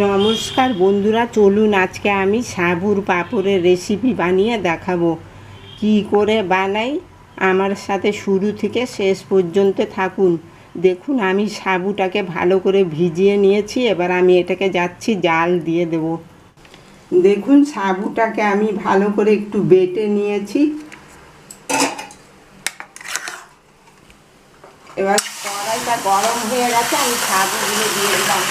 নমস্কার বন্ধুরা, চলুন আজকে আমি সাবুর পাঁপড়ের রেসিপি বানিয়ে দেখাবো। কি করে বানাই আমার সাথে শুরু থেকে শেষ পর্যন্ত থাকুন। দেখুন, আমি সাবুটাকে ভালো করে ভিজিয়ে নিয়েছি। এবার আমি এটাকে যাচ্ছি জাল দিয়ে দেব। দেখুন, সাবুটাকে আমি ভালো করে একটু বেটে নিয়েছি। এবার কড়াইটা গরম হয়ে গেছে, আমি সাবুগুলো দিয়ে দিলাম।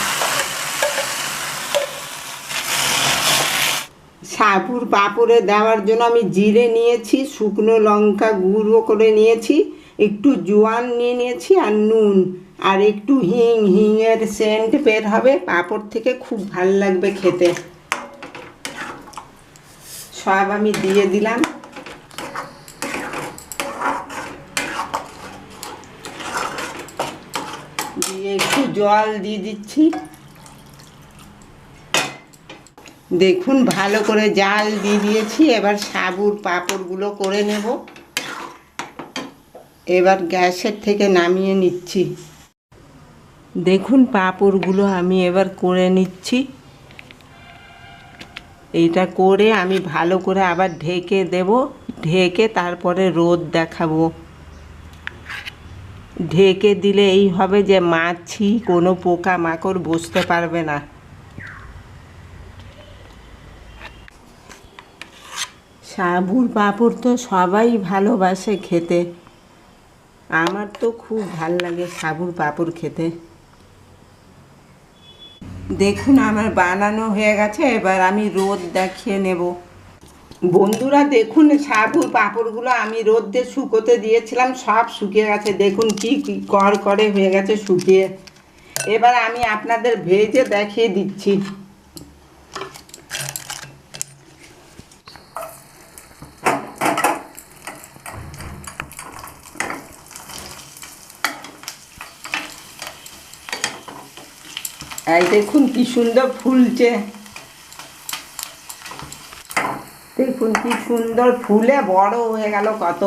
সাবুর পাঁপড়ে দেওয়ার জন্য আমি জিরে নিয়েছি, শুকনো লঙ্কা গুঁড়ো করে নিয়েছি, একটু জোয়ান নিয়ে নিয়েছি আর নুন আর একটু হিঙের সেন্ট বের হবে পাঁপড় থেকে, খুব ভাল লাগবে খেতে। সব আমি দিয়ে দিলাম। দিয়ে একটু জল দিয়ে দিচ্ছি। দেখুন, ভালো করে জাল দিয়ে দিয়েছি। এবার সাবুর পাঁপড়গুলো করে নেব। এবার গ্যাসের থেকে নামিয়ে নিচ্ছি। দেখুন, পাঁপড়গুলো আমি এবার করে নিচ্ছি। এইটা করে আমি ভালো করে আবার ঢেকে দেব। ঢেকে তারপরে রোদ দেখাবো। ঢেকে দিলে এই হবে যে মাছি কোনো পোকামাকড় বসতে পারবে না। সাবুর পাঁপড় তো সবাই ভালোবাসে খেতে। আমার তো খুব ভাল লাগে সাবুর পাঁপড় খেতে। দেখুন, আমার বানানো হয়ে গেছে। এবার আমি রোদ দেখিয়ে নেব। বন্ধুরা দেখুন, সাবুর পাঁপড়গুলো আমি রোদে শুকোতে দিয়েছিলাম, সব শুকিয়ে গেছে। দেখুন কি করে হয়ে গেছে শুকিয়ে। এবার আমি আপনাদের ভেজে দেখিয়ে দিচ্ছি। এই দেখুন কি সুন্দর ফুলছে। দেখুন কি সুন্দর ফুলে বড় হয়ে গেল কত।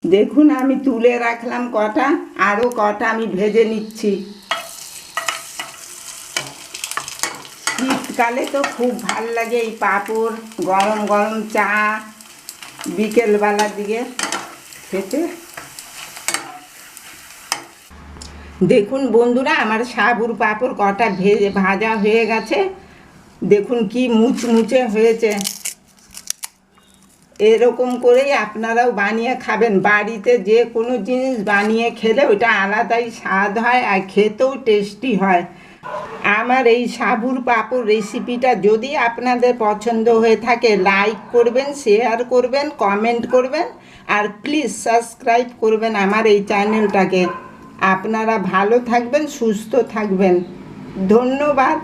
দেখুন, আমি তুলে রাখলাম কটা, আরও কটা আমি ভেজে নিচ্ছি। শীতকালে তো খুব ভাল লাগে এই পাঁপড়, গরম গরম চা বিকেলবেলার দিকে খেতে। দেখুন বন্ধুরা, আমার সাবুর পাঁপড় কটা ভাজা হয়ে গেছে। দেখুন কি মুচমুচে হয়েছে। এরকম করেই আপনারাও বানিয়ে খাবেন। বাড়িতে যে কোনো জিনিস বানিয়ে খেলে ওইটা আলাদাই স্বাদ হয় আর খেতেও টেস্টি হয়। আমার এই সাবুর পাঁপড় রেসিপিটা যদি আপনাদের পছন্দ হয়ে থাকে, লাইক করবেন, শেয়ার করবেন, কমেন্ট করবেন আর প্লিজ সাবস্ক্রাইব করবেন আমার এই চ্যানেলটাকে। আপনারা ভালো থাকবেন, সুস্থ থাকবেন। ধন্যবাদ।